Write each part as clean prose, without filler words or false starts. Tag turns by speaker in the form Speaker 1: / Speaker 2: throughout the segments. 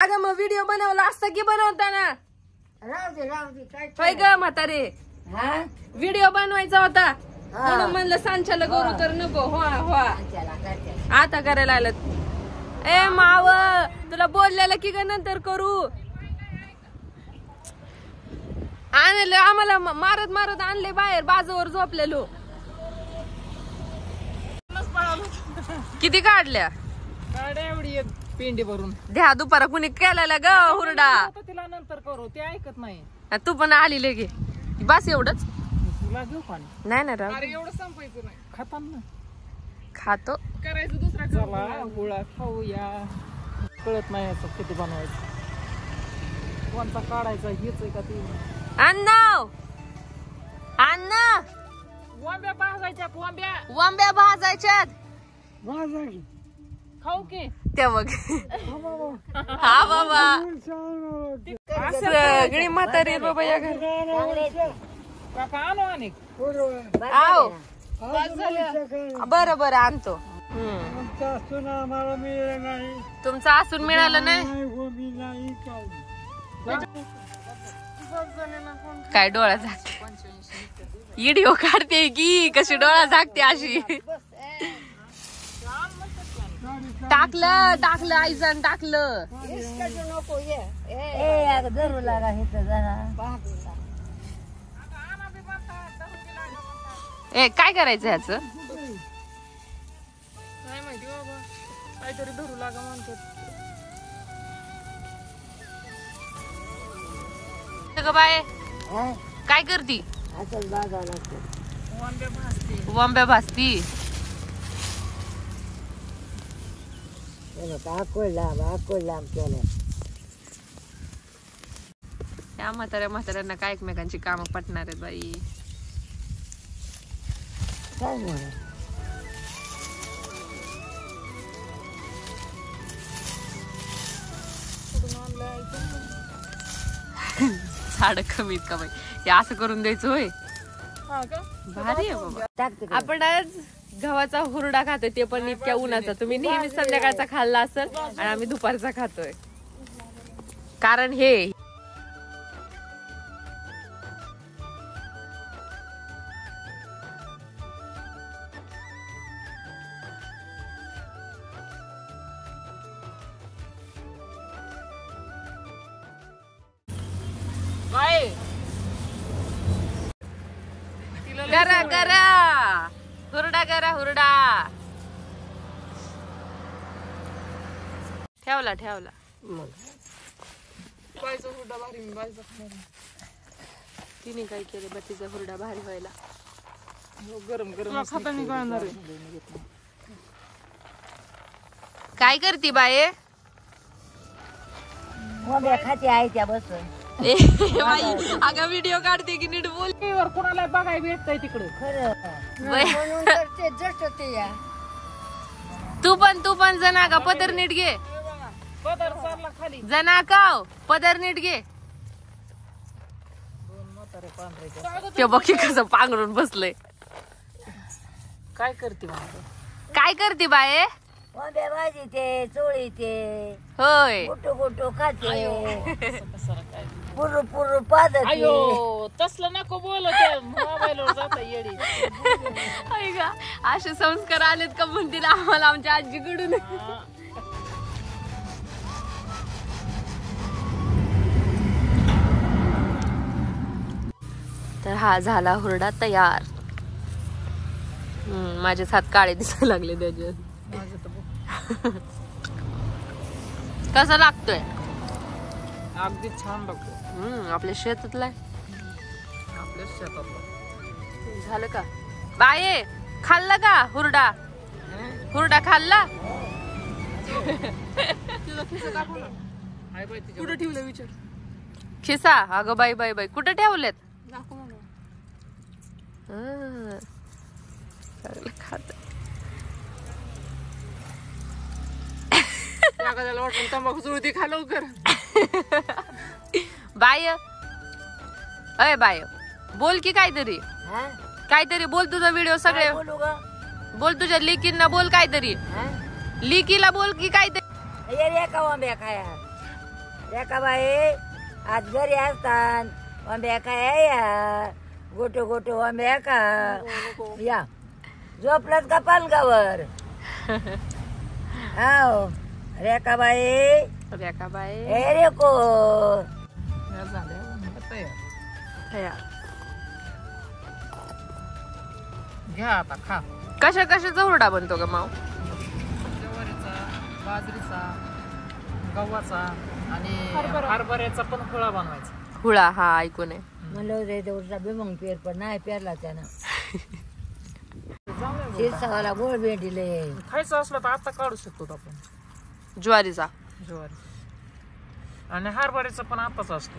Speaker 1: अगं मग व्हिडिओ बनवला असता की बनवताना
Speaker 2: राहू दे काय
Speaker 1: होय ग म्हातारे
Speaker 2: हा
Speaker 1: व्हिडिओ बनवायचा होता म्हणून म्हणलं सांच्याला करू तर नको हो आता करायला आलं ए माव तुला बोललेलं की ग नंतर करू आणलं आम्हाला मारत मारत आणले बाहेर बाजूवर झोपलेलो किती काढल्या
Speaker 3: एवढी पेंडी भरून
Speaker 1: द्या दुपारा कुणी केलेला ग हुरडा
Speaker 3: तिला नंतर करू ते ऐकत नाही
Speaker 1: तू पण आली लगे बस एवढंच
Speaker 3: तुला घेऊ पाणी
Speaker 1: नाही ना राव
Speaker 3: एवढं संपायचं नाही खाताना
Speaker 1: खातो
Speaker 3: करायचं दुसरा चला गोळा खाऊया कळत नाही असं किती बनवायचं कोणता काढायचा हेच आहे का ते
Speaker 1: अण्णा अण्णा
Speaker 3: वांब्या भाजायच्या वांब्या
Speaker 1: वांब्या भाजायच्यात
Speaker 3: खाऊ की
Speaker 1: ते बघ हा बाबा सगळी म्हातारी बाबा या घर
Speaker 3: काका आणू अनेक
Speaker 1: आव बरं बरं आणतो
Speaker 2: आम्हाला मिळालं नाही
Speaker 1: तुमचं असून मिळालं नाही काय डोळा झाकते व्हिडिओ काढते की कशी डोळा झाकते अशी टाकलं आईजण टाकलं
Speaker 2: नको धरू लागा हे तर जरा
Speaker 1: ए काय करायचं ह्याच
Speaker 3: काय माहिती बाबा काहीतरी धरू लागा म्हणतात
Speaker 1: बाय काय करती
Speaker 2: असंच बाजावं लागतं
Speaker 3: वांब्या भाजते
Speaker 1: वांब्या भाजती
Speaker 2: लांब केलं
Speaker 1: या म्हाताऱ्यांना काय एकमेकांची कामं पटणार आहेत बाई
Speaker 2: काय म्हणा
Speaker 1: झाड कमीत का बाई हे असं करून द्यायचं होय
Speaker 3: हा का
Speaker 1: भारी आहे बाबा
Speaker 2: टाकते
Speaker 1: आपण आज गव्हाचा हुरडा खातोय ते पण इतक्या उन्हाचा तुम्ही नेहमी संध्याकाळचा खाल्ला असेल आणि आम्ही दुपारचा खातोय कारण हे करा करा हुरडा करा हुरडा ठेवला
Speaker 3: बायचा हुरडा भारी मी बायचा खाणार
Speaker 1: तिने काय केलं बत्तीचा हुरडा भारी व्हायला
Speaker 3: गरम गरम खाताना कळणार
Speaker 1: काय करती बाये
Speaker 2: खाते आहे त्या बसून
Speaker 1: अगं व्हिडिओ काढते की नीट बोल
Speaker 3: वर कोणाला बघाय भेटतंय तिकडे
Speaker 2: म्हणून तर ते जस्ट ते या
Speaker 1: तू पण जना का पदर नीट घे
Speaker 3: पदर चालला खाली
Speaker 1: जना काव पदर नीट घे ते बघी कसं पांघरून बसलंय
Speaker 3: काय करते म्हणतो
Speaker 1: काय करते बाये
Speaker 2: वांब्या भाजी ते चोळी ते
Speaker 1: होय
Speaker 2: गोटो खाते पुरू पुरू
Speaker 3: अयो
Speaker 2: पादते
Speaker 3: तसलं नको बोल त्या मोबाईलवर जाता येडी
Speaker 1: होय का असे संस्कार आलेत का म्हणतील आम्हाला आमच्या आजीकडून तर हा झाला हुरडा तयार माझेच हात काळे दिसायला लागले त्याच्यात कसा लागतोय
Speaker 3: अगदी छान लागतो
Speaker 1: आपल्या शेतातला
Speaker 3: आपल्या शेतातला
Speaker 1: झालं का बाये खाल्ला का हुरडा खाल्ला
Speaker 3: कुठे ठेवलं विचार
Speaker 1: खिसा अगं बाई बाई बाई कुठे ठेवलेत खात
Speaker 3: तंबाखू जुळती खा लवकर
Speaker 1: बाय अय बाय बोल की काहीतरी बोल तुझा व्हिडिओ सगळे
Speaker 2: बोलू ग
Speaker 1: बोल तुझ्या लेकींना बोल काहीतरी लेकीला बोल की काहीतरी
Speaker 2: ये रे का वांब्या खाया रेखा बाई आज घरी असतात आंब्या काय या गोटो गोटो आंब्या का या झोपलात का पालगावर हाव रेखा बाई
Speaker 1: रेखा बाई
Speaker 2: ए रेको
Speaker 3: घ्या आता खा.
Speaker 1: कशा कशाचा हुरडा बनतो ग माव?
Speaker 3: ज्वारीचा, बाजरीचा, गव्हाचा आणि हरभऱ्याचा पण फळा बनवायचा.
Speaker 1: हुळा हा ऐकून आहे.
Speaker 2: म्हणलं तेवढा बिमंग पेर पण नाही पेरला त्यानं शिरसावाला गोळ भेटले
Speaker 3: खायचं असलं तर आता काढू शकतो आपण.
Speaker 1: ज्वारीचा
Speaker 3: ज्वारी आणि हरभऱ्याचा पण आताच असतो.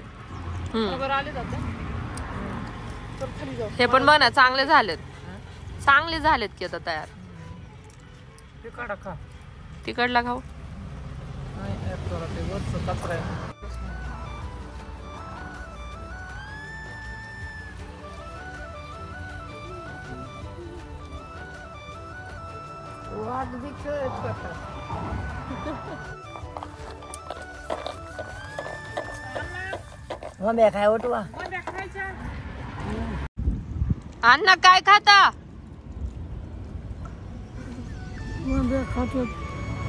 Speaker 1: हे पण बघा चांगले झालेत. चांगले झालेत की आता तयार.
Speaker 3: ते काढा खा.
Speaker 1: तिकडला खाऊ.
Speaker 3: नाही ते वरचं कचरा आहे.
Speaker 2: वाट बी खेळत करतात आंब्या काय उठवा
Speaker 1: अण्णा काय खाता?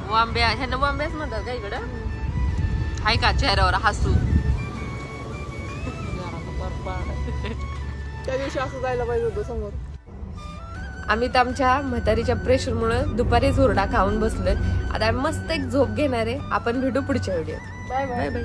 Speaker 1: वांब्या ह्यांना वांब्याच म्हणतात का इकडं? हाय का चेहऱ्यावर हसू?
Speaker 4: त्या दिवशी असं जायला पाहिजे होतं समोर.
Speaker 1: आम्ही तर आमच्या म्हातारीच्या प्रेशरमुळे दुपारीच हुरडा खाऊन बसलोय. आता आम्ही मस्त एक झोप घेणार आहे. आपण भेटू पुढच्या video.
Speaker 4: Bye bye.
Speaker 1: Bye bye.